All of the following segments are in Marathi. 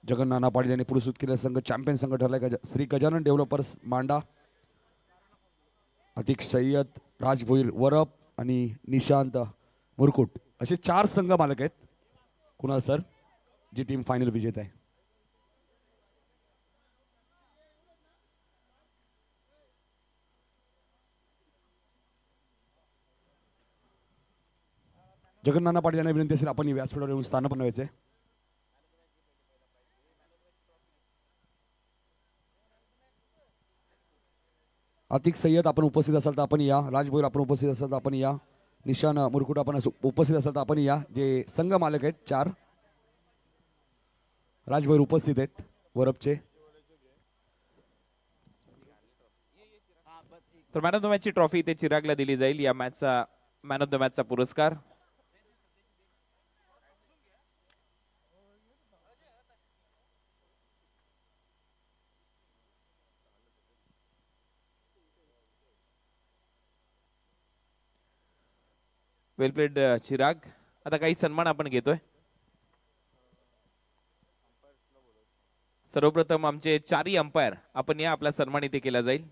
जगन नाना पाटील यांनी पुरस्कृत केलेला संघ चॅम्पियन संघ ठरलाय श्री गजानन डेव्हलपर्स मांडा। अतिक सय्यद, राज भोईर वरप आणि निशांत मुरकुट असे 4 संघ मालक आहेत। कुणाल सर जी टीम फायनल विजेता आहे। जगन नाना पाटील यांना विनंती असेल आपण व्यासपीठावर येऊन स्थान बनवायचे। अतिक सय्यद आपण उपस्थित असाल तर आपण या। राज भोईर आपण उपस्थित असाल तर आपण या। निशान मुरकुट आपण उपस्थित असाल तर आपण या। जे संघ मालक आहेत 4 राज भोईर उपस्थित आहेत वरपचे। तर मॅन ऑफ द मॅचची ट्रॉफी इथे चिरागला दिली जाईल। या मॅचचा मॅन ऑफ द मॅचचा पुरस्कार वेल प्लेड चिराग। आता काही सन्मान आपण घेतोय। सर्वप्रथम आमचे 4ही अंपायर आपण या, आपला सन्मान इथे केला जाईल।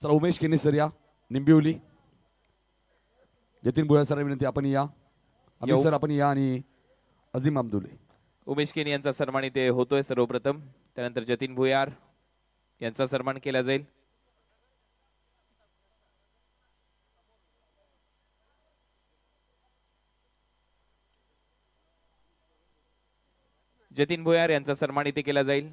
चला उमेश केनी सर या, निंबिवली। जतीन भुयार सर विनंती आपण या। अमित सर आपण या आणि अजीम अब्दुल्ले। उमेश केनी यांचा सन्मान इथे होतोय सर्वप्रथम। त्यानंतर जतीन भुयार यांचा सन्मान केला जाईल। जतीन भुयार यांचा सन्मान इथे केला जाईल।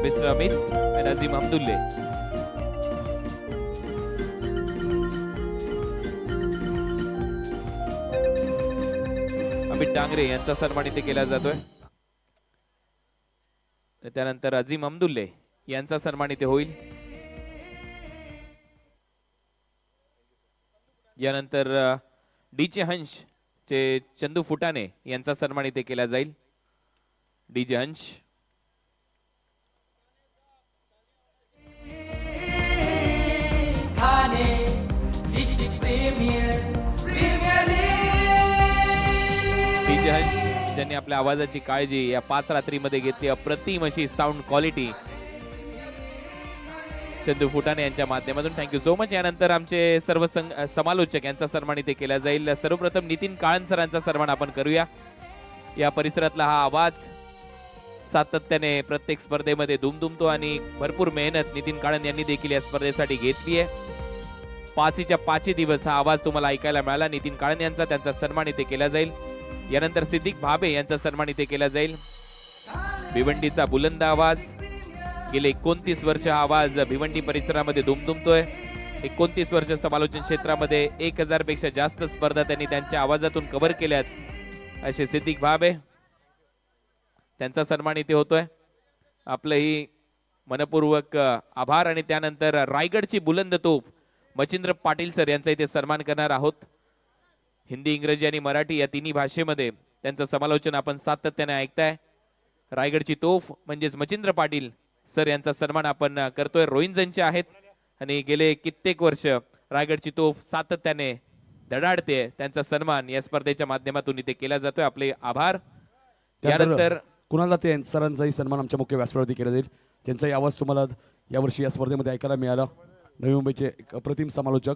मिस्टर अमित and अजीम अब्दुल्ले। अमित डांगरे यांचा सन्मान इथे केला जातोय। त्यानंतर अजीम अब्दुल्ले यांचा सन्मान इथे होईल। यानंतर डीजे हंस चे चंदू फुटाणे यांचा सन्मान इथे केला जाईल। डीजे हंस ज्यांनी आपल्या आवाजाची काळजी या 5 रात्रीमध्ये घेतली। अप्रतिम अशी साऊंड क्वालिटी चंदू फुटाणे यांच्या माध्यमातून थँक्यू सो मच। यानंतर आमचे सर्व समालोचक यांचा सन्मान इथे केला जाईल। सर्वप्रथम नितीन काळन सरांचा सन्मान आपण करूया। या परिसरातला हा आवाज सातत्याने प्रत्येक स्पर्धेमध्ये दुमदुमतो आणि भरपूर मेहनत नितीन काळन यांनी देखील या स्पर्धेसाठी घेतली आहे। 5च्या 5 दिवस हा आवाज तुम्हाला ऐकायला मिळाला। नितीन काळन यांचा त्यांचा सन्मान इथे केला जाईल। यानंतर सिद्दीक भाबे यांचा सन्मान इथे केला जाईल। भिवंडीचा बुलंद आवाज, गेले 29 वर्ष हा आवाज भिवंडी परिसरामध्ये दुमदुमतोय। 29 वर्ष समालोचन क्षेत्रामध्ये 1000 पेक्षा जास्त स्पर्धा त्यांनी त्यांच्या आवाजातून कव्हर केल्यात असे सिद्दीक भाबे, त्यांचा सन्मान इथे होतोय। आपलंही मनपूर्वक आभार। आणि त्यानंतर रायगडची बुलंद तोफ मच्छिंद्र पाटील सर यांचा इथे सन्मान करणार आहोत। हिंदी, इंग्रजी आणि मराठी या तिन्ही भाषेमध्ये त्यांचं समालोचन आपण सातत्याने ऐकताय। रायगडची तोफ म्हणजेच मच्छिंद्र पाटील सर यांचा सन्मान आपण करतोय। रोहिंजनचे आहेत आणि गेले कित्येक वर्ष रायगडची तोफ सातत्याने धडाडते। त्यांचा सन्मान या स्पर्धेच्या माध्यमातून इथे केला जातोय। आपले आभार। त्यानंतर कुणाल दाते सरांचाही सन्मान आमच्या मुख्य व्यासपीठावरती केला जाईल। त्यांचाही आवाज तुम्हाला यावर्षी या स्पर्धेमध्ये ऐकायला मिळाला। नवी मुंबईचे एक अप्रतिम समालोचक।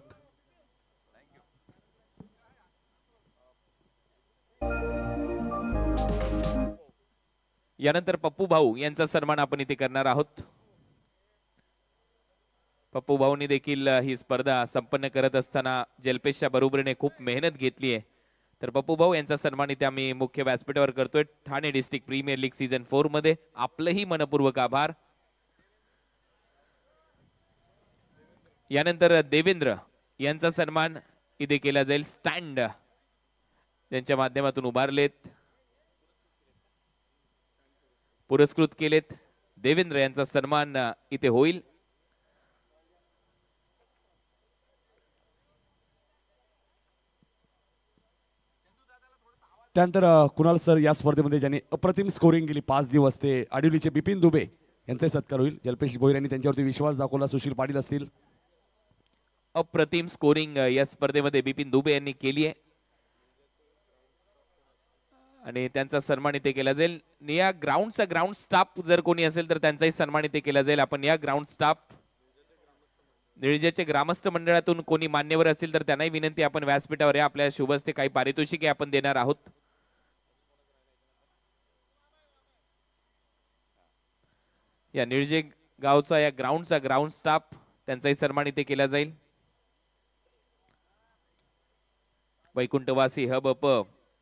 यानंतर पप्पू भाऊ यांचा सन्मान आपण इथे करणार आहोत। पप्पू भाऊनी देखील ही स्पर्धा संपन्न करत असताना जलपेशच्या बरोबरीने खूप मेहनत घेतली आहे। तर पप्पू भाऊ यांचा सन्मान इथे आम्ही मुख्य व्यासपीठावर करतोय। Thane district premier league season 4 मध्ये आपलंही मनपूर्वक आभार। यानंतर देवेंद्र यांचा सन्मान इथे केला जाईल। स्टँड त्यांच्या माध्यमातून उभारलेत, पुरस्कृत केलेत। देवेंद्र यांचा सन्मान इथे होईल। त्यानंतर कुणाल सर या स्पर्धेमध्ये ज्यांनी अप्रतिम स्कोरिंग केली 5 दिवस ते आडिवलीचे बिपिन दुबे यांचाही सत्कार होईल. जल्पेश भोईर यांनी त्यांच्यावरती विश्वास दाखवला. सुशील पाटील असतील. अप्रतिम स्कोरिंग या स्पर्धेमध्ये बिपिन दुबे यांनी केली आहे आणि त्यांचा सन्मान इथे केला जाईल. या ग्राउंडचा ग्राउंड स्टाफ जर कोणी असेल तर त्यांचाही सन्मान इथे केला जाईल. आपण या ग्राउंड स्टाफ निळजेचे ग्रामस्थ मंडळातून कोणी मान्यवर असतील तर त्यांनाही विनंती, आपण व्यासपीठावर या. आपल्या शुभ हस्ते काही पारितोषिके आपण देणार आहोत. या निळजे गावचा या ग्राउंडचा ग्राउंड स्टाफ त्यांचाही सन्मान इथे केला जाईल. वैकुंठवासी हब अप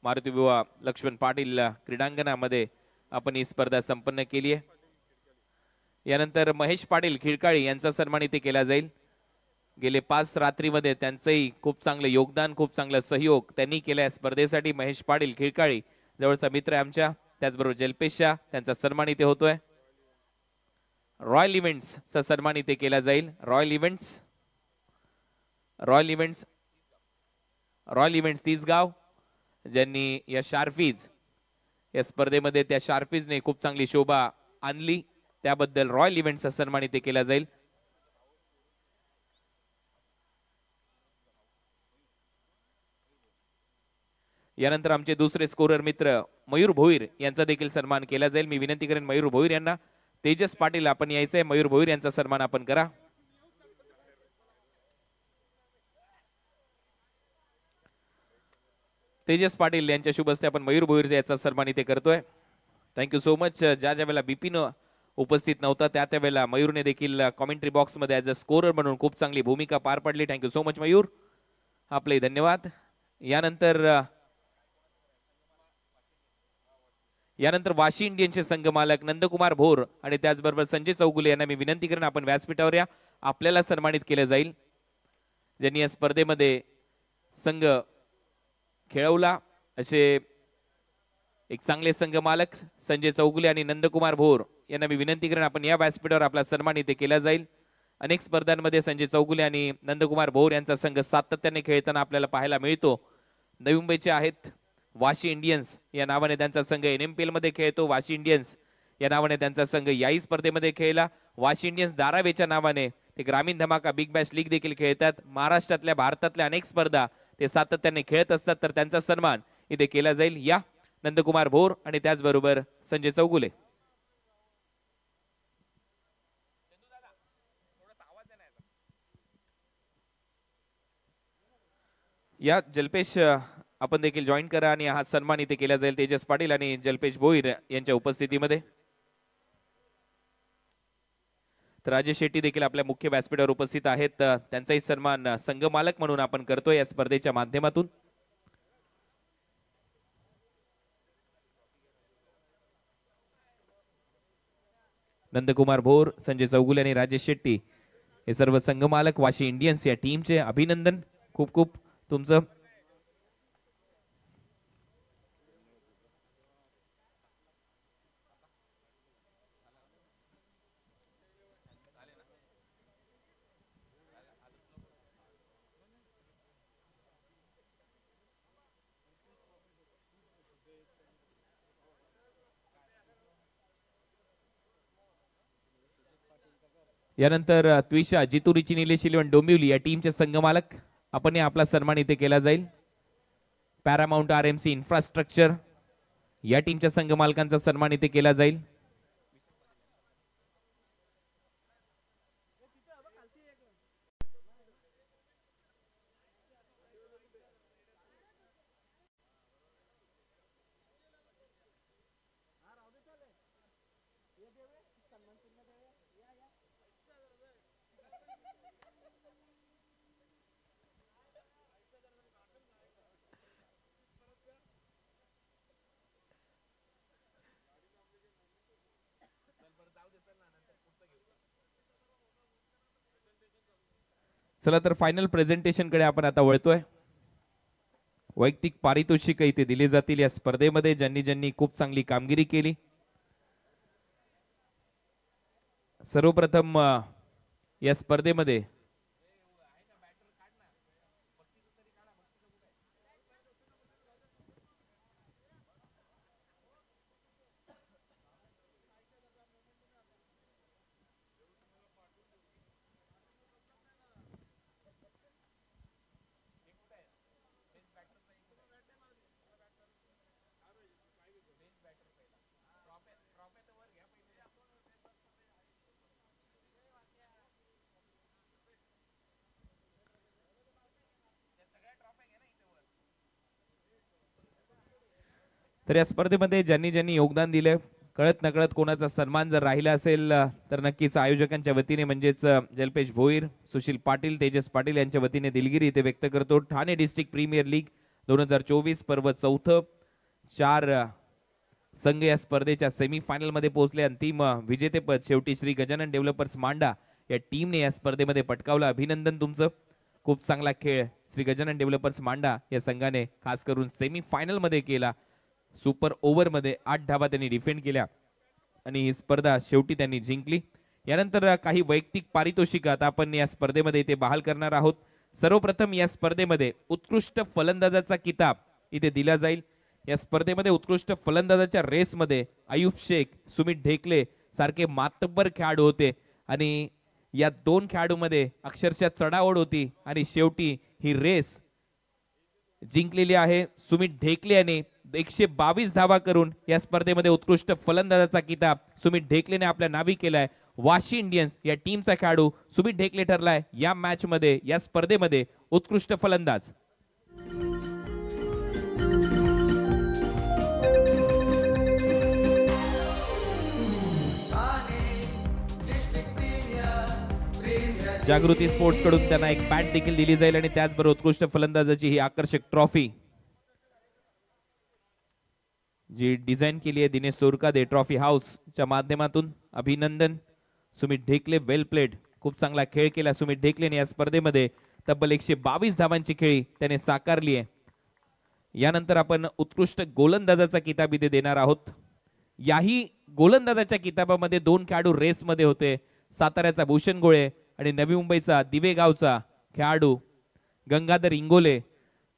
मारुती विवा लक्ष्मण पाटील क्रीडांगणामध्ये आपण ही स्पर्धा संपन्न केली आहे. यानंतर महेश पाटील खिळकाळी यांचा सन्मान इथे केला जाईल. गेले 5 रात्रीमध्ये त्यांचंही खूप चांगलं योगदान, खूप चांगलं सहयोग त्यांनी केलं या स्पर्धेसाठी. महेश पाटील खिळकाळी जवळचा मित्र आहे आमच्या. त्याचबरोबर जल्पेश शाह त्यांचा सन्मान इथे होतोय. रॉयल इव्हेंट्सचा सन्मान इथे केला जाईल. रॉयल इव्हेंट्स तिसगाव ज्यांनी या शार्फीज या स्पर्धेमध्ये त्या शार्फीजने खूप चांगली शोभा आणली, त्याबद्दल रॉयल इव्हेंट्सचा सन्मान इथे केला जाईल. यानंतर आमचे दुसरे स्कोरर मित्र मयूर भोईर यांचा देखील सन्मान केला जाईल. मी विनंती करेन मयूर भोईर यांना. तेजस पाटील आपण यायचंय. मयूर भोईर यांचा सन्मान आपण करा. तेजस पाटील यांच्या शुभ हस्ते आपण मयूर भोईर याचा सन्मान इथे करतोय. Thank you so much. ज्या वेळेला बिपिन उपस्थित नव्हता त्या वेळेला मयूरने देखील कॉमेंट्री बॉक्स मध्ये ऍज अ स्कोरर म्हणून खूप चांगली भूमिका पार पडली. थँक्यू सो मच मयूर, आपले धन्यवाद. यानंतर वाशी इंडियनचे संघ मालक नंदकुमार भोर आणि त्याचबरोबर संजय चौगुले यांना मी विनंती करेन, आपण व्यासपीठावर या. आपल्याला सन्मानित केले जाईल ज्यांनी या स्पर्धेमध्ये संघ खेळवला. असे एक चांगले संघ मालक संजय चौगुले आणि नंदकुमार भोर यांना मी विनंती करेन, आपण या व्यासपीठावर आपला सन्मान इथे केला जाईल. अनेक स्पर्धांमध्ये संजय चौगुले आणि नंदकुमार भोर यांचा संघ सातत्याने खेळताना आपल्याला पाहायला मिळतो. नवी मुंबईचे आहेत वाशी इंडियन्स या नावाने त्यांचा संघ NMPL मध्ये खेळतो. वाशी इंडियन्स या नावाने त्यांचा संघ याही स्पर्धेमध्ये खेळला. वाशी इंडियन्स धारावीच्या नावाने ते ग्रामीण धमाका बिग बॅश लीग देखील खेळतात. महाराष्ट्रातल्या भारतातल्या अनेक स्पर्धा ते सातत्याने खेळत असतात, तर त्यांचा सन्मान इथे केला जाईल. या नंदकुमार भोर आणि त्याचबरोबर संजय चौगुले. या जल्पेश आपण देखील जॉईन करा आणि हा सन्मान इथे केला जाईल तेजस पाटील आणि जल्पेश भोईर यांच्या उपस्थितीमध्ये. तर राजेश शेट्टी देखील आपल्या मुख्य व्यासपीठावर उपस्थित आहेत. त्यांचाही सन्मान संघ मालक म्हणून आपण करतोय या स्पर्धेच्या माध्यमातून. नंदकुमार भोर, संजय चौगुले आणि राजेश शेट्टी हे सर्व संघ मालक वाशी इंडियन्स या टीमचे अभिनंदन. खूप खूप तुमचं. यानंतर त्विषा जितुरीची निलेश इलेव्हन डोंबिवली या टीमचे संघ मालक, आपण आपला सन्मान इथे केला जाईल. पॅरामाउंट RMC इन्फ्रास्ट्रक्चर या टीमच्या संघ मालकांचा सन्मान इथे केला जाईल. चला तर फायनल प्रेझेंटेशन कडे आपण आता वळतोय. वैयक्तिक पारितोषिक इथे दिले जातील या स्पर्धेमध्ये ज्यांनी ज्यांनी खूप चांगली कामगिरी केली. सर्वप्रथम या स्पर्धेमध्ये तर या स्पर्धेमध्ये ज्यांनी ज्यांनी योगदान दिले, कळत नकळत कोणाचा सन्मान जर राहिला असेल तर नक्कीच आयोजकांच्या वतीने म्हणजेच जल्पेश भोईर, सुशील पाटील, तेजस पाटील यांच्या वतीने दिलगिरी इथे व्यक्त करतो. ठाणे डिस्ट्रिक्ट प्रीमियर लीग 2024 पर्व 4. 4 संघ या स्पर्धेच्या सेमीफायनल मध्ये पोहोचले. अंतिम विजेतेपद शेवटी श्री गजानन डेव्हलपर्स मांडा या टीमने या स्पर्धेमध्ये पटकावलं. अभिनंदन तुमचं, खूप चांगला खेळ श्री गजानन डेव्हलपर्स मांडा या संघाने खास करून सेमीफायनल मध्ये केला. सुपर ओव्हर मध्ये 8 धावा त्यांनी डिफेंड केल्या आणि ही स्पर्धा शेवटी त्यांनी जिंकली. यानंतर काही वैयक्तिक पारितोषिक आता आपण या स्पर्धेमध्ये इथे बहाल करणार आहोत. सर्वप्रथम या स्पर्धेमध्ये उत्कृष्ट फलंदाजाचा किताब इथे दिला जाईल. या स्पर्धेमध्ये उत्कृष्ट फलंदाजाच्या रेसमध्ये अयूब शेख, सुमित ढेकले सारखे मातब्बर खेळाडू होते आणि या 2 खेळाडूमध्ये अक्षरशः चढाओढ होती आणि शेवटी ही रेस जिंकलेली आहे. सुमित ढेकले याने 122 धावा करून या स्पर्धेमध्ये उत्कृष्ट फलंदाजाचा किताब सुमित ढेकलेने आपल्या नावी केलाय. वाशी इंडियन्स या टीमचा खेळाडू सुमित ढेकले ठरलाय या मॅच मध्ये, या स्पर्धेमध्ये उत्कृष्ट फलंदाज. जागृती स्पोर्ट्स कडून त्यांना एक बॅट देखील दिली जाईल आणि त्याचबरोबर उत्कृष्ट फलंदाजाची ही आकर्षक ट्रॉफी जी डिझाईन केली आहे दिनेश सोरकादे ट्रॉफी हाऊस च्या माध्यमातून. अभिनंदन सुमित ढेकले, वेल प्लेड, खूप चांगला खेळ केला सुमित ढेकलेने या स्पर्धेमध्ये. तब्बल 122 धावांची खेळी त्याने साकारली आहे. यानंतर आपण उत्कृष्ट गोलंदाजाचा किताब इथे देणार आहोत. याही गोलंदाजाच्या किताबामध्ये 2 खेळाडू रेसमध्ये होते. साताऱ्याचा भूषण गोळे आणि नवी मुंबईचा दिवेगावचा खेळाडू गंगाधर इंगोले.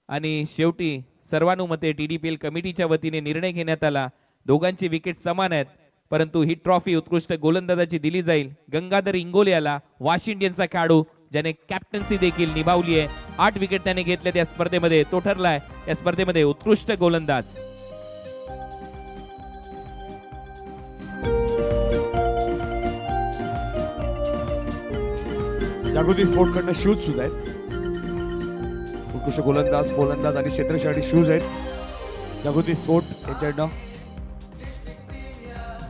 आणि शेवटी सर्वानुमते TDPL कमिटीच्या वतीने निर्णय घेण्यात आला, दोघांची विकेट समान आहेत परंतु ही ट्रॉफी उत्कृष्ट गोलंदाजाची दिली जाईल गंगाधर इंगोले याला, वाशी इंडियन्सचा खेळाडू ज्याने कॅप्टन्सी देखील निभावली आहे. 8 विकेट त्याने घेतल्या या स्पर्धेमध्ये. तो ठरलाय या स्पर्धेमध्ये उत्कृष्ट गोलंदाज. जागृती स्पोर्ट कडनं शूज सुद्धा आहेत. उत्कृष्ट गोलंदाज, फलंदाज आणि क्षेत्रक्षाडी शूज आहेत जागृती स्पोर्ट याच्याकडनं.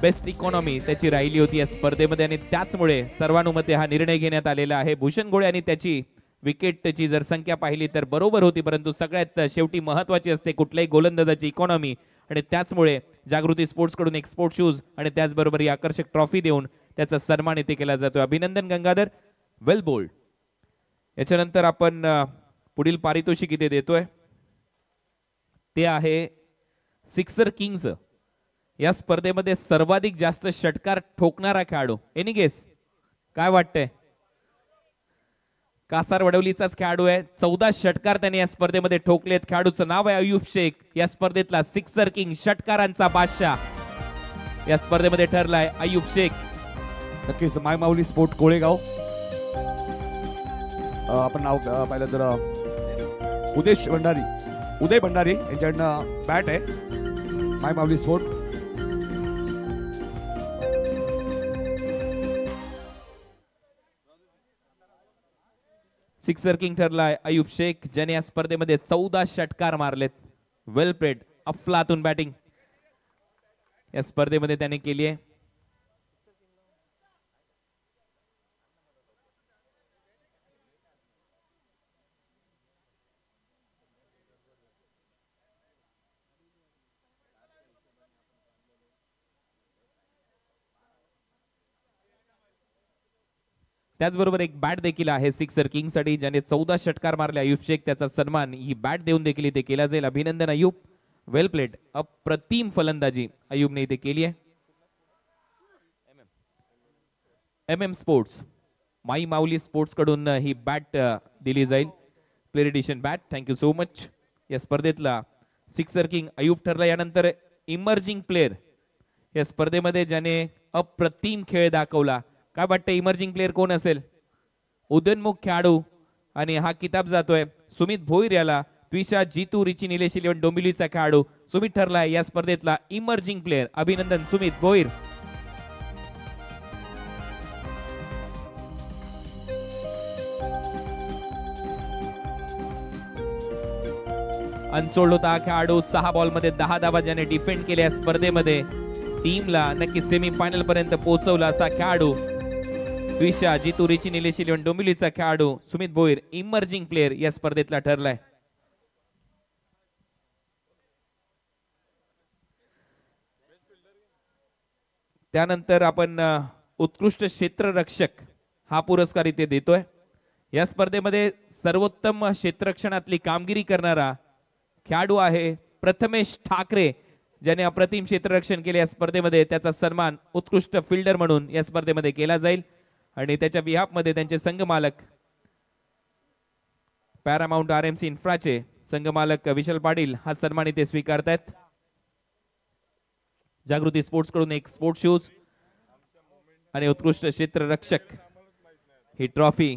बेस्ट इकॉनॉमी त्याची राहिली होती या स्पर्धेमध्ये आणि त्याचमुळे सर्वानुमते हा निर्णय घेण्यात आलेला आहे. भूषण गोळे आणि त्याची विकेटची जर संख्या पाहिली तर बरोबर होती परंतु सगळ्यात शेवटी महत्वाची असते कुठल्याही गोलंदाजाची इकॉनॉमी आणि त्याचमुळे जागृती स्पोर्ट्स कडून एक स्पोर्ट शूज आणि त्याचबरोबर ही आकर्षक ट्रॉफी देऊन त्याचा सन्मान इथे केला जातो. अभिनंदन गंगाधर, वेल बोल्ड. याच्यानंतर आपण पुढील पारितोषिक इथे देतोय ते आहे सिक्सर किंग्स. या स्पर्धेमध्ये सर्वाधिक जास्त षटकार ठोकणारा खेळाडू. एनी गेस काय वाटतंय? कासार वडवलीचाच खेळाडू आहे. 14 षटकार त्याने या स्पर्धेमध्ये ठोकलेत. खेळाडूचं नाव आहे अयूब शेख. या स्पर्धेतला सिक्सर किंग, षटकारांचा बादशाह या स्पर्धेमध्ये ठरलाय अयूब शेख. नक्कीच माय माऊली स्पोर्ट कोळेगाव. आपण नाव पाहिलं तर उदय भंडारी यांच्याकडनं बॅट आहे. My Mauli sport. Sixer king ठरलाय अयूब शेख ज्याने या स्पर्धेमध्ये 14 षटकार मारलेत. वेल प्लेड, अफलातून बॅटिंग या स्पर्धेमध्ये त्याने केली आहे. त्याचबरोबर एक बॅट देखील आहे सिक्सर किंग साठी ज्याने 14 षटकार मारले अयूब शेख. त्याचा सन्मान ही बॅट देऊन देखील इथे केला जाईल. अभिनंदन अयूब, वेल प्लेड. अप्रतिम फलंदाजी अयूबने इथे केली आहे. MM स्पोर्ट्स, माई माऊली स्पोर्ट्स कडून ही बॅट दिली जाईल. Player edition bat. Thank you so much. या स्पर्धेतला सिक्सर किंग अयूब ठरला. यानंतर इमर्जिंग प्लेअर या स्पर्धेमध्ये ज्याने अप्रतिम खेळ दाखवला. काय वाटतं इमर्जिंग प्लेअर कोण असेल? उदयनमुख खेळाडू आणि हा किताब जातोय सुमित भोईर याला. त्विषा, जीतू, रिची, निलेश 11 डोंबिवलीचा खेळाडू सुमित ठरलाय या स्पर्धेतला इमर्जिंग प्लेअर. अभिनंदन सुमित भोईर. अनसोल्ड होता हा खेळाडू. 6 बॉलमध्ये 10 धावा ज्याने डिफेंड केल्या स्पर्धेमध्ये. टीमला नक्की सेमीफायनल पर्यंत पोहोचवला असा खेळाडू द्विशा जितू रिची निलेश इलेव्हन डोंबिवलीचा खेळाडू सुमित भोईर इमर्जिंग प्लेयर या स्पर्धेतला ठरलाय. त्यानंतर आपण उत्कृष्ट क्षेत्ररक्षक हा पुरस्कार इथे देतोय. या स्पर्धेमध्ये सर्वोत्तम क्षेत्ररक्षणातली कामगिरी करणारा खेळाडू आहे प्रथमेश ठाकरे, ज्याने अप्रतिम क्षेत्ररक्षण केले. या स्पर्धेमध्ये त्याचा सन्मान उत्कृष्ट फिल्डर म्हणून या स्पर्धेमध्ये केला जाईल आणि त्याच्या बिहाफ मध्ये त्यांचे संघमालक पॅरामाउंट RMC इन्फ्राचे संघमालक विशाल पाटील हा सन्मान इथे स्वीकारतायत. जागृती स्पोर्ट्स कडून एक स्पोर्ट शूज आणि उत्कृष्ट क्षेत्ररक्षक ही ट्रॉफी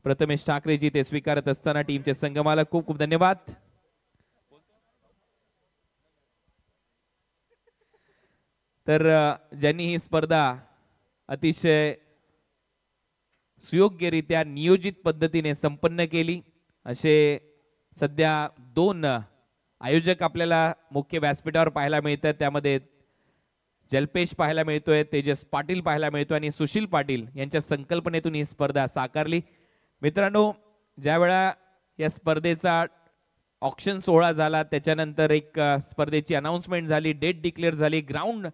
प्रथमेश ठाकरेजी ते स्वीकारत असताना टीमचे संघमालक खूप खूप धन्यवाद. तर ज्यांनी ही स्पर्धा अतिशय सुयोग्यरित्या नियोजित पद्धतीने संपन्न केली असे सध्या 2 आयोजक आपल्याला मुख्य व्यासपीठावर पाहायला मिळतात. त्यामध्ये जल्पेश पाहायला मिळतोय, तेजस पाटील पाहायला मिळतोय आणि सुशील पाटील यांच्या संकल्पनेतून ही स्पर्धा साकारली. मित्रांनो, ज्या वेळा या स्पर्धेचा ऑक्शन सोहळा झाला त्याच्यानंतर एक स्पर्धेची अनाउन्समेंट झाली, डेट डिक्लेअर झाली, ग्राउंड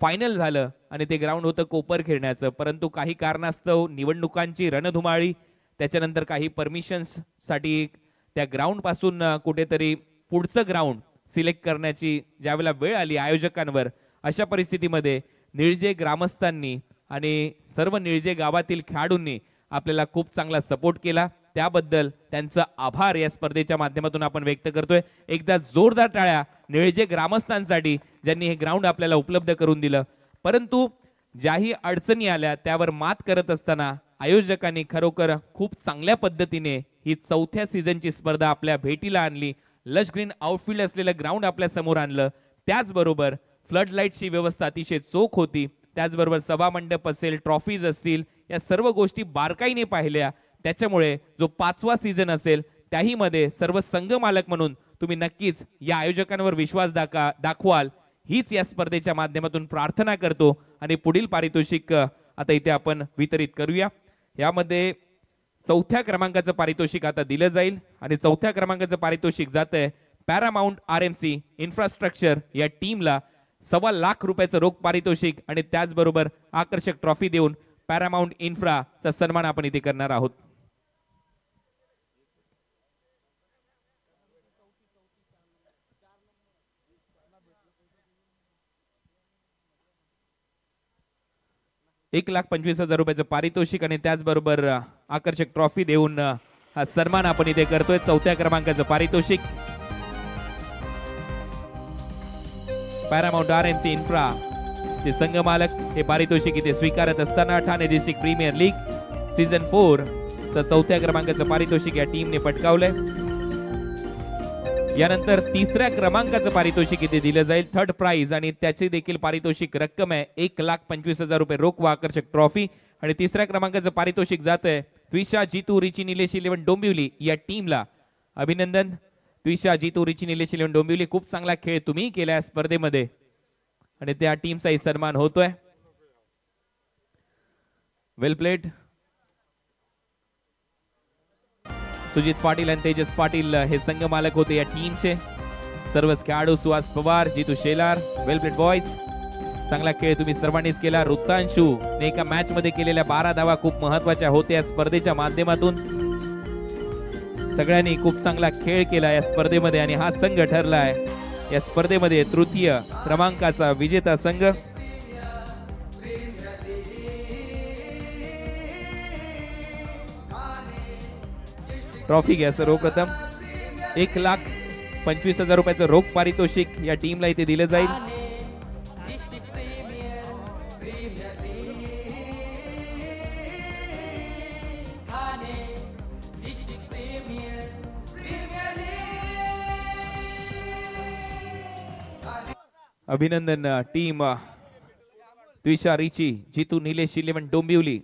फायनल झालं आणि ते ग्राउंड होतं कोपर खेळण्याचं. परंतु काही कारणास्तव निवडणुकांची रणधुमाळी, त्याच्यानंतर काही परमिशन्स साठी त्या ग्राउंड पासून कुठेतरी पुढचं ग्राउंड सिलेक्ट करण्याची ज्यावेळेला वेळ आली आयोजकांवर, अशा परिस्थितीमध्ये निळजे ग्रामस्थांनी आणि सर्व निळजे गावातील खेळाडूंनी आपल्याला खूप चांगला सपोर्ट केला. त्याबद्दल त्यांचा आभार या स्पर्धेच्या माध्यमातून आपण व्यक्त करतोय. एकदा जोरदार टाळ्या निळजे ग्रामस्थांसाठी ज्यांनी हे ग्राउंड आपल्याला उपलब्ध करून दिलं. परंतु ज्याही अडचणी आल्या त्यावर मात करत असताना आयोजकांनी खरोखर खूप चांगल्या पद्धतीने ही 4थ्या सीझनची स्पर्धा आपल्या भेटीला आणली. लश ग्रीन आउटफील्ड असलेलं ग्राउंड आपल्या समोर आणलं. त्याचबरोबर फ्लड लाईटची व्यवस्था अतिशय चोख होती. त्याचबरोबर सभामंडप असेल, ट्रॉफीज असतील, या सर्व गोष्टी बारकाईने पाहिल्या. त्याच्यामुळे जो 5वा सीझन असेल त्याही मध्ये सर्व संघ मालक म्हणून तुम्ही नक्कीच या आयोजकांवर विश्वास दाखवाल हीच या स्पर्धेच्या माध्यमातून प्रार्थना करतो. आणि पुढील पारितोषिक आता इथे आपण वितरित करूया. यामध्ये 4थ्या क्रमांकाचं पारितोषिक आता दिलं जाईल आणि 4थ्या क्रमांकाचं पारितोषिक जातंय पॅरामाउंट RMC इन्फ्रास्ट्रक्चर या टीमला. 1.25 लाख रुपयाचं रोख पारितोषिक आणि त्याचबरोबर आकर्षक ट्रॉफी देऊन पॅरामाउंट इन्फ्राचा सन्मान आपण इथे करणार आहोत. ₹1,25,000 रुपयाचं पारितोषिक आणि त्याचबरोबर आकर्षक ट्रॉफी देऊन हा सन्मान आपण इथे करतोय. 4थ्या क्रमांकाचं पारितोषिक पॅरामाउंट RMC इन्फ्रा चे संघ मालक हे पारितोषिक इथे स्वीकारत असताना Thane district premier league season 4 चं 4थ्या क्रमांकाचं पारितोषिक या टीमने पटकावलंय. यानंतर 3ऱ्या क्रमांकाचं पारितोषिक इथे दिलं जाईल, थर्ड प्राइज, आणि त्याची देखील पारितोषिक रक्कम आहे ₹1,25,000 रोख व आकर्षक ट्रॉफी. आणि 3ऱ्या क्रमांकाचं पारितोषिक जातंय द्विशा जितू रिची निलेश इलेव्हन डोंबिवली या टीमला. अभिनंदन द्विशा जितू रिची निलेश इलेव्हन डोंबिवली, खूप चांगला खेळ तुम्ही केला स्पर्धेमध्ये आणि त्या टीमचाही सन्मान होतोय. वेल प्लेड. सुजित पाटील आणि तेजस पाटील हे संघ मालक होते या टीमचे. सर्वच खेळाडू सुहास पवार, जितू शेलार, वेल प्लेड बॉयज, चांगला खेळ तुम्ही सर्वांनीच केला. ऋतांशू ने एका मॅच मध्ये केलेल्या 12 धावा खूप महत्वाच्या होत्या स्पर्धेच्या माध्यमातून. सगळ्यांनी खूप चांगला खेळ केला या स्पर्धेमध्ये आणि हा संघ ठरलाय या स्पर्धेमध्ये 3य क्रमांकाचा विजेता संघ. ट्रॉफी घ्या सर्वप्रथम. ₹1,25,000 रुपयाचं रोख पारितोषिक या टीमला इथे दिलं जाईल. अभिनंदन टीम द्विशा रिची जितू निलेश इलेव्हन डोंबिवली,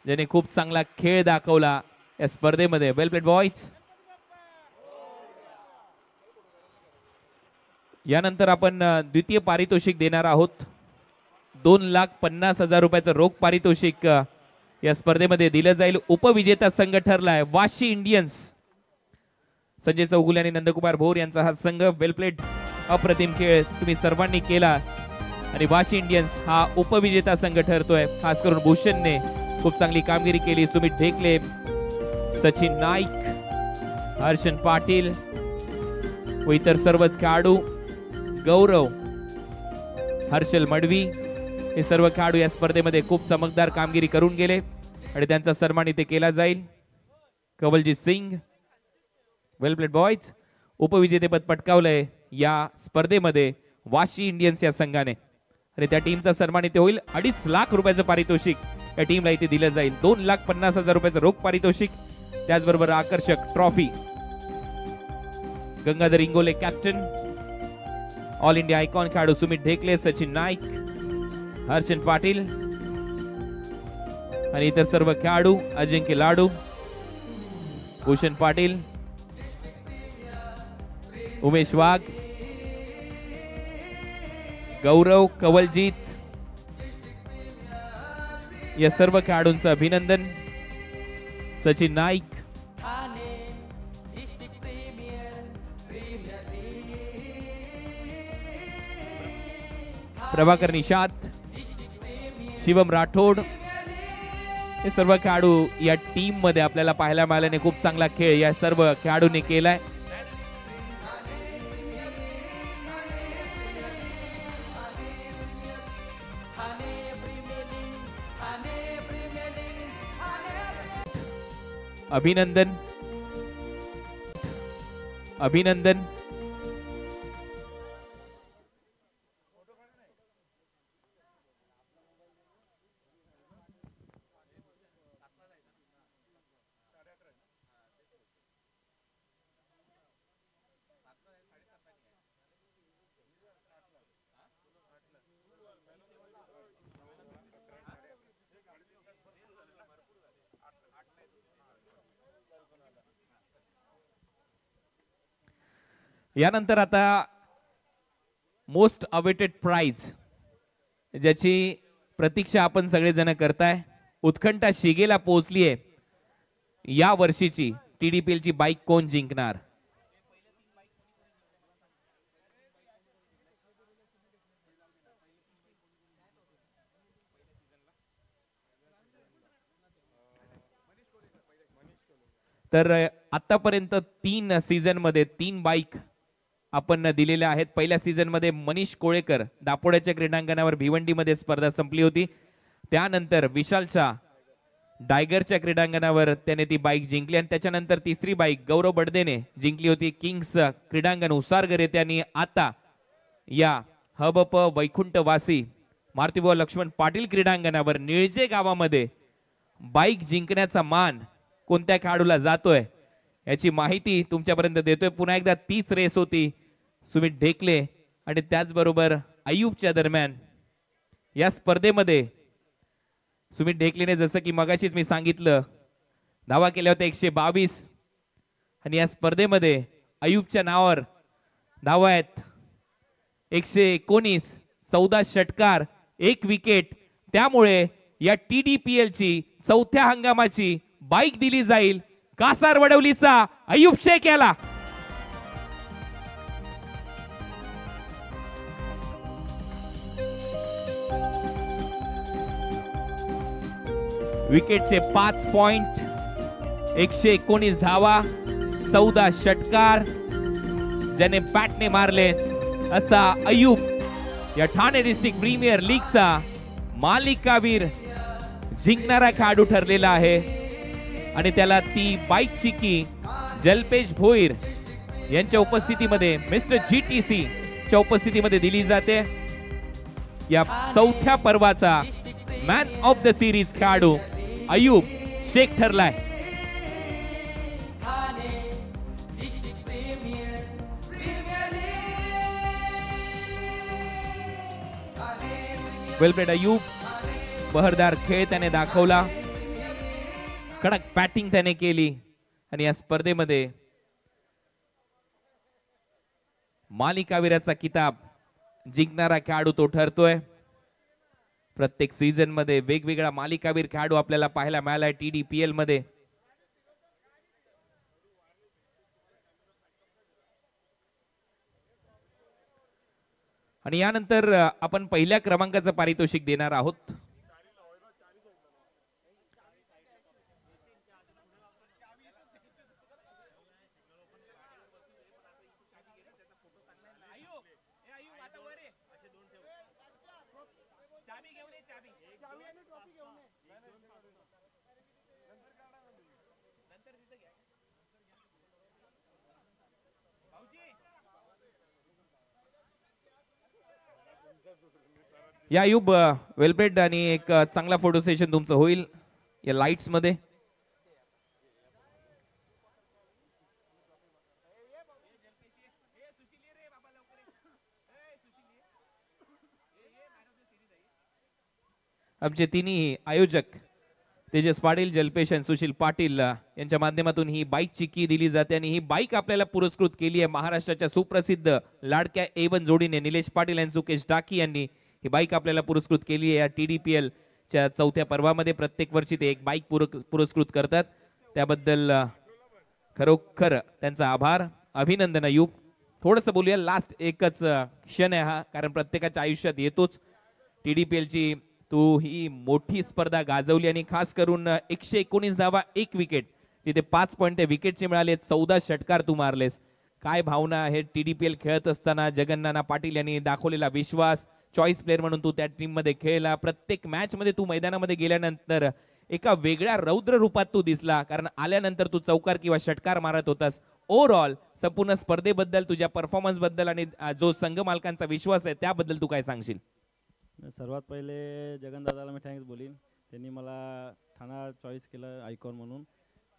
ज्याने खूप चांगला खेळ दाखवला या स्पर्धेमध्ये. वेल प्लेड बॉयज. यानंतर आपण द्वितीय पारितोषिक देणार आहोत. 2,50,000 रुपयाचं रोख पारितोषिक या स्पर्धेमध्ये दिलं जाईल. उपविजेता संघ ठरलाय वाशी इंडियन्स. संजय चौगुले आणि नंदकुमार भोर यांचा हा संघ. वेल प्लेड, अप्रतिम खेळ तुम्ही सर्वांनी केला आणि वाशी इंडियन्स हा उपविजेता संघ ठरतोय. खास करून भूषणने खूप चांगली कामगिरी केली. सुमित ढेकले, सचिन नाईक, हर्षन पाटील व इतर सर्वच खेळाडू, गौरव, हर्षल मडवी हे सर्व खेळाडू या स्पर्धेमध्ये खूप चमकदार कामगिरी करून गेले आणि त्यांचा सन्मान इथे केला जाईल. कवलजीत सिंग, वेल प्लेड बॉयज. उपविजेतेपद पटकावलंय या स्पर्धेमध्ये वाशी इंडियन्स या संघाने आणि त्या टीमचा सन्मान इथे होईल. 2.5 लाख रुपयाचं पारितोषिक या टीमला इथे दिलं जाईल. 2,50,000 रुपयाचं रोख पारितोषिक, त्याचबरोबर आकर्षक trophy. Gangadhar Ingole captain, all India icon खेळाडू सुमित ढेकले, सचिन नाईक, हर्षन पाटील आणि इतर सर्व खेळाडू, अजिंक्य लाडू, भूषण पाटील, उमेश वाघ, गौरव, कवलजीत या सर्व खेळाडूंचं अभिनंदन. सचिन नाईक, प्रभाकर निषाद, शिवम राठोड हे सर्व खेळाडू या टीम मध्ये आपल्याला पाहायला मिळाल्याने खूप चांगला खेळ या सर्व खेळाडूंनी केलाय. अभिनंदन, अभिनंदन. यानंतर आता मोस्ट अवेटेड प्राइज, ज्याची प्रतीक्षा आपण सगळेजण करताय, उत्कंठा शिगेला पोहोचली आहे. या वर्षीची TDPL ची बाईक कोण जिंकणार? तर आतापर्यंत 3 सीझन मध्ये 3 बाईक आपण दिलेल्या आहेत. पहिल्या सीझन मध्ये मनीष कोळेकर दापोड्याच्या क्रीडांगणावर भिवंडीमध्ये स्पर्धा संपली होती. त्यानंतर विशालच्या डायगरच्या क्रीडांगणावर त्याने ती बाईक जिंकली आणि त्याच्यानंतर तिसरी बाईक गौरव बडदेने जिंकली होती किंग्स क्रीडांगण उसारगर येथे. आणि आता या हबप वैकुंठवासी मारुतीबुवा लक्ष्मण पाटील क्रीडांगणावर निळजे गावामध्ये बाईक जिंकण्याचा मान कोणत्या खेळाडूला जातोय याची माहिती तुमच्यापर्यंत देतोय. पुन्हा एकदा 30 रेस होती सुमित ढेकले आणि त्याचबरोबर अय्यूबच्या दरम्यान. या स्पर्धेमध्ये सुमित ढेकलेने जसं की मगाशीच मी सांगितलं धावा केल्या होत्या 122 आणि या स्पर्धेमध्ये अय्यूबच्या नावावर धावा आहेत 119, 14 षटकार, 1 विकेट. त्यामुळे या TDPL ची 4थ्या हंगामाची बाईक दिली जाईल कासार वडवलीचा अय्यूब शेख याला. विकेटचे 5 पॉइंट, 119 धावा, 14 षटकार ज्याने बॅटने मारले असा अय्यूब या ठाणे डिस्ट्रिक्ट प्रीमियर लीगचा मालिकावीर जिंकणारा खेळाडू ठरलेला आहे. आणि त्याला ती बाईकची की जलपेश भोईर यांच्या उपस्थितीमध्ये मिस्टर GTC च्या उपस्थितीमध्ये दिली जाते. या 4थ्या पर्वाचा मॅन ऑफ द सिरीज खेळाडू अय्यूब शेख ठरलाय. वेल प्लेड अय्यूब. बहरदार खेळ त्याने दाखवला, कडक बॅटिंग त्याने केली आणि या स्पर्धेमध्ये मालिकावीराचा किताब जिंकणारा खेळाडू तो ठरतोय. प्रत्येक सीझन मध्ये वेगवेगळा मालिकावीर खेळाडू आपल्याला पाहायला मिळालाय TDPL मध्ये. आणि यानंतर आपण पहिल्या क्रमांकाचं पारितोषिक देणार आहोत. या अयूब वेलपेड आणि एक चांगला फोटो सेशन तुमचं होईल या लाईट्स मध्ये. आमचे तिन्ही आयोजक तेजस पाटील, जल्पेश आणि सुशील पाटील यांच्या माध्यमातून ही बाईकची की दिली जाते आणि ही बाईक आपल्याला पुरस्कृत केली आहे महाराष्ट्राच्या सुप्रसिद्ध लाडक्या A1 जोडीने निलेश पाटील आणि सुकेश डाकी यांनी ही बाईक आपल्याला पुरस्कृत केली आहे. या TDPL च्या 4थ्या पर्वामध्ये प्रत्येक वर्षी ते एक बाईक पुरस्कृत करतात. त्याबद्दल खरोखर त्यांचा आभार, अभिनंदन अयूब. थोडंसं बोलूया, लास्ट एकच क्षण आहे हा, कारण प्रत्येकाच्या आयुष्यात येतोच. TDPL ची तू ही मोठी स्पर्धा गाजवली आणि खास करून 119 धावा, 1 विकेट, तिथे 5 पॉईंट त्या विकेटचे मिळाले. 14 षटकार तू मारलेस. काय भावना आहे TDPL खेळत असताना? जगन्नाना पाटील यांनी दाखवलेला विश्वास, चॉईस प्लेअर म्हणून तू त्या टीम मध्ये खेळला. प्रत्येक मॅच मध्ये तू मैदानामध्ये गेल्यानंतर एका वेगळ्या रौद्र रूपात तू दिसला, कारण आल्यानंतर तू चौकार किंवा षटकार मारत होतास. ओव्हरऑल संपूर्ण स्पर्धेबद्दल, तुझ्या परफॉर्मन्स बद्दल आणि जो संघ मालकांचा विश्वास आहे त्याबद्दल तू काय सांगशील? सर्वात पहिले जगन दादाला मी थँक्स बोलीन. त्यांनी मला ठाणा चॉईस केलं आयकॉन म्हणून.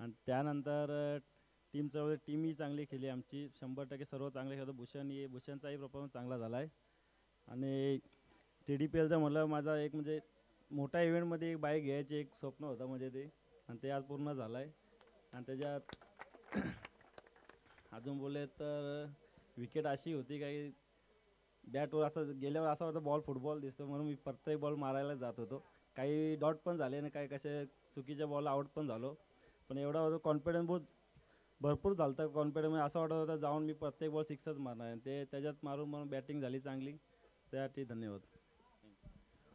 आणि त्यानंतर टीमही चांगली खेळली आमची. 100% सर्व चांगले खेळतो. भूषणचाही परफॉर्मन्स चांगला झाला आहे. आणि TDPLचं म्हटलं, माझा एक म्हणजे मोठा इव्हेंटमध्ये एक बाईक घ्यायची एक स्वप्न होतं म्हणजे ते, आणि ते आज पूर्ण झालं आहे. आणि त्याच्यात अजून बोलले तर विकेट अशी होती काही बॅटवर असं गेल्यावर असं होतं बॉल फुटबॉल दिसतो, म्हणून मी प्रत्येक बॉल मारायला जात होतो. काही डॉट पण झाले आणि काही कसे चुकीच्या बॉल आउट पण झालो. पण एवढा होतो कॉन्फिडन्स भरपूर झालं होतं. कॉन्फिडन्स म्हणजे असं वाटत होतं जाऊन मी प्रत्येक बॉल 6च मारणार. ते त्याच्यात मारून बॅटिंग झाली चांगली. त्यासाठी धन्यवाद.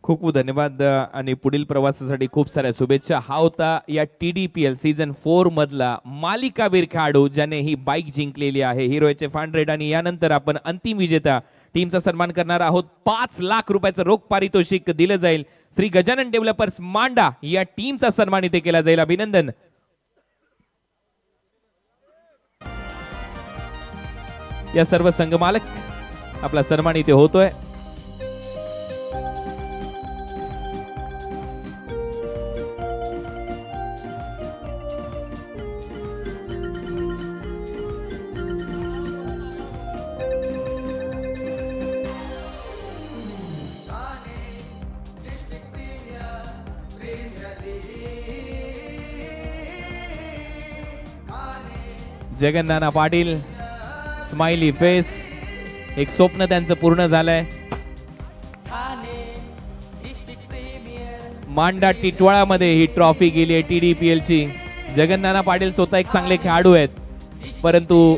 खूप खूप धन्यवाद आणि पुढील प्रवासासाठी खूप साऱ्या शुभेच्छा. हा होता या TDPL सीझन 4 मधला मालिकावीर खेळाडू ज्याने ही बाईक जिंकलेली आहे, हिरो HF100. आणि यानंतर आपण अंतिम विजेता टीमचा सन्मान करणार आहोत. 5 लाख रुपयाचं रोख पारितोषिक दिलं जाईल. श्री गजानन डेव्हलपर्स मांडा या टीमचा सन्मान इथे केला जाईल. अभिनंदन. या सर्व संघ मालक आपला सन्मान इथे होतोय. जगन्नाना पाटील, स्माइली फेस, एक स्वप्न त्यांचं पूर्ण झालंय. मांडा टिटवाळामध्ये ही ट्रॉफी गेली आहे TDPL ची. जगन्नाना पाटील स्वतः एक चांगले खेळाडू आहेत, परंतु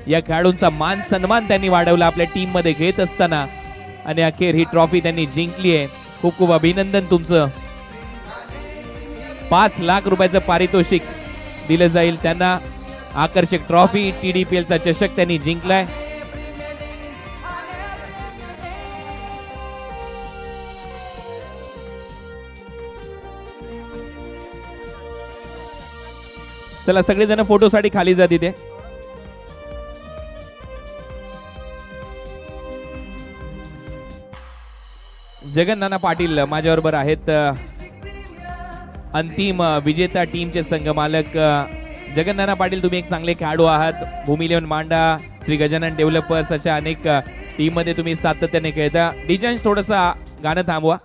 या खेळाडूंचा मान सन्मान त्यांनी वाढवला आपल्या टीम मध्ये घेत असताना, आणि अखेर ही ट्रॉफी त्यांनी जिंकली आहे. खूप खूप अभिनंदन तुमचं. 5 लाख रुपयाचं पारितोषिक दिलं जाईल त्यांना. आकर्षक ट्रॉफी, TDPL चा चषक त्यांनी जिंकलाय. चला सगळेजण फोटोसाठी खाली जा तिथे. जगन्नाना पाटील माझ्याबरोबर आहेत, अंतिम विजेता टीमचे संघ मालक. जगन्नाना पाटील, तुम्ही एक चांगले खेळाडू आहात. भूमी इलेव्हन मांडा, श्री गजानन डेव्हलपर्स अशा अनेक टीम मध्ये तुम्ही सातत्याने खेळता. डिजाईन्स थोडंसं गाणं थांबवा.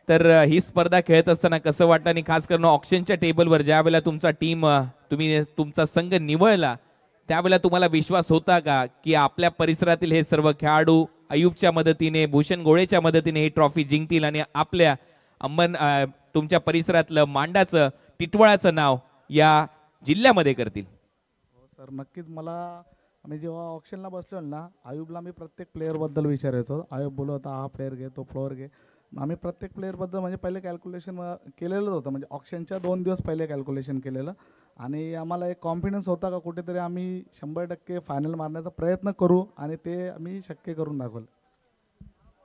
तर ही स्पर्धा खेळत असताना कसं वाटतं, आणि खास करून ऑक्शनच्या टेबलवर ज्या वेळेला तुमचा टीम तुम्ही तुमचा संघ निवडला त्यावेळेला तुम्हाला विश्वास होता का की आपल्या परिसरातील हे सर्व खेळाडू अयूबच्या मदतीने, भूषण गोळेच्या मदतीने ही ट्रॉफी जिंकतील आणि आपल्या तुमच्या परिसरातलं मांडाचं, टिटवाळाचं नाव या जिल्ह्यामध्ये करतील? सर नक्कीच. मला आम्ही जेव्हा ऑप्शनला बसलो ना, आयुबला मी प्रत्येक प्लेअरबद्दल विचारायचो. आयुब बोलत होता हा प्लेअर घे, तो फ्लोअर घे. आम्ही प्रत्येक प्लेअरबद्दल म्हणजे पहिले कॅल्क्युलेशन केलेलं होतं, म्हणजे ऑप्शनच्या 2 दिवस पहिले कॅल्क्युलेशन केलेलं. आणि आम्हाला एक कॉन्फिडन्स होता का कुठेतरी आम्ही 100% फायनल मारण्याचा प्रयत्न करू आणि ते आम्ही शक्य करून दाखवलं.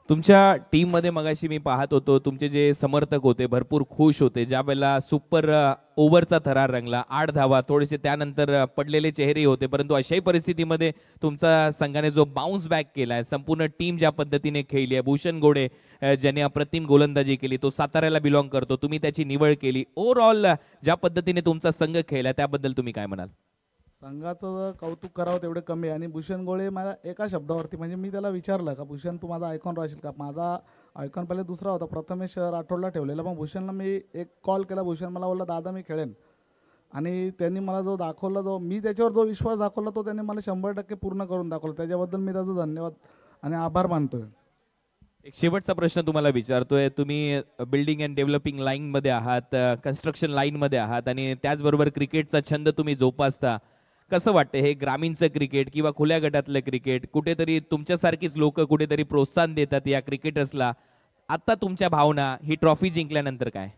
तुमच्या टीम मध्ये मगाशी मी पाहत होतो, तुमचे जे समर्थक होते भरपूर खुश होते ज्या वेळेला सुपर ओव्हरचा थरार रंगला, 8 धावा, थोडेसे त्यानंतर पडलेले चेहरे होते, परंतु अशाही परिस्थितीमध्ये तुमचा संघाने जो बाउन्स बॅक केलाय, संपूर्ण टीम ज्या पद्धतीने खेळली आहे, भूषण गोडे ज्याने अप्रतिम गोलंदाजी केली, तो साताऱ्याला बिलॉंग करतो, तुम्ही त्याची निवड केली, ओव्हरऑल ज्या पद्धतीने तुमचा संघ खेळला त्याबद्दल तुम्ही काय म्हणाल? संघाचं कौतुक करावं तेवढे कमी आहे. आणि भूषण गोळे मला एका शब्दावरती, म्हणजे मी त्याला विचारलं का भूषण तू माझा आयकॉन राहशील का? माझा आयकॉन पहिले दुसरा होता, प्रथमेश राठोडला ठेवलेला, पण भूषणला मी एक कॉल केला. भूषण मला बोलला दादा मी खेळेन. आणि त्यांनी मला जो दाखवला, जो मी त्याच्यावर जो विश्वास दाखवला तो त्यांनी मला 100% पूर्ण करून दाखवलं. त्याच्याबद्दल मी त्याचा धन्यवाद आणि आभार मानतोय. एक शेवटचा प्रश्न तुम्हाला विचारतोय. तुम्ही बिल्डिंग अँड डेव्हलपिंग लाईन मध्ये आहात, कन्स्ट्रक्शन लाईन मध्ये आहात आणि त्याचबरोबर क्रिकेटचा छंद तुम्ही जोपासता. कसं वाटतं हे ग्रामीणचं क्रिकेट किंवा खुल्या गटातलं क्रिकेट, कुठेतरी तुमच्यासारखीच लोक कुठेतरी प्रोत्साहन देतात या क्रिकेटर्सला, आता तुमच्या भावना ही ट्रॉफी जिंकल्यानंतर काय?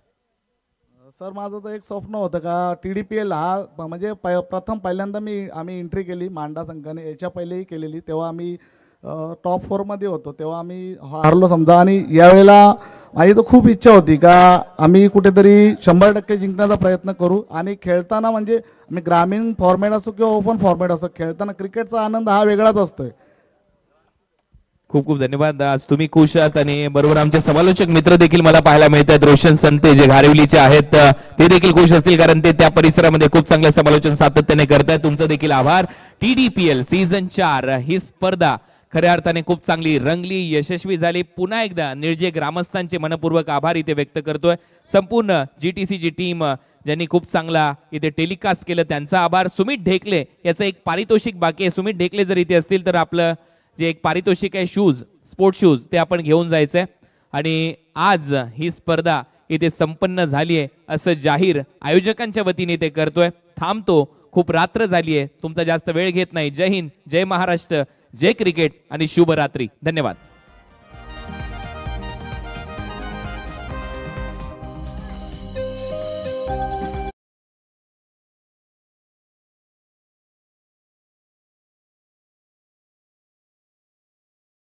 सर माझं तर एक स्वप्न होतं का TDPL हा म्हणजे पहिल्यांदा आम्ही एंट्री केली मांडा संघाने, याच्या पहिलेही केलेली, तेव्हा आम्ही टॉप 4 मध्ये होतो, तेव्हा आम्ही हारलो समजा. आणि यावेळेला माझी तर खूप इच्छा होती का आम्ही कुठेतरी 100% जिंकण्याचा प्रयत्न करू. आणि खेळताना म्हणजे आम्ही ग्रामीण फॉर्मॅट असो किंवा ओपन फॉर्मॅट असो, खेळताना क्रिकेटचा आनंद हा वेगळाच असतोय. खूप खूप धन्यवाद. आज तुम्ही खुश आहात आणि बरोबर आमचे समालोचक मित्र देखील मला पाहायला मिळतात. रोशन संते जे घारिवलीचे आहेत ते देखील खुश असतील, कारण ते त्या परिसरामध्ये खूप चांगलं समालोचन सातत्याने करतायत. तुमचं देखील आभार. TDPL सीझन 4 ही स्पर्धा खऱ्या अर्थाने खूप चांगली रंगली, यशस्वी झाली. पुन्हा एकदा निर्जे ग्रामस्थांचे मनपूर्वक आभार इथे व्यक्त करतोय. संपूर्ण GTCची टीम ज्यांनी खूप चांगला इथे टेलिकास्ट केलं त्यांचा आभार. सुमित ढेकले याचं एक पारितोषिक बाकी आहे. सुमित ढेकले जर इथे असतील तर आपलं जे एक पारितोषिक आहे शूज, स्पोर्ट शूज, ते आपण घेऊन जायचंय. आणि आज ही स्पर्धा इथे संपन्न झाली आहे असं जाहीर आयोजकांच्या वतीने ते करतोय. थांबतो, खूप रात्र झाली आहे, तुमचा जास्त वेळ घेत नाही. जय हिंद, जय महाराष्ट्र, जय क्रिकेट आणि शुभ रात्री. धन्यवाद.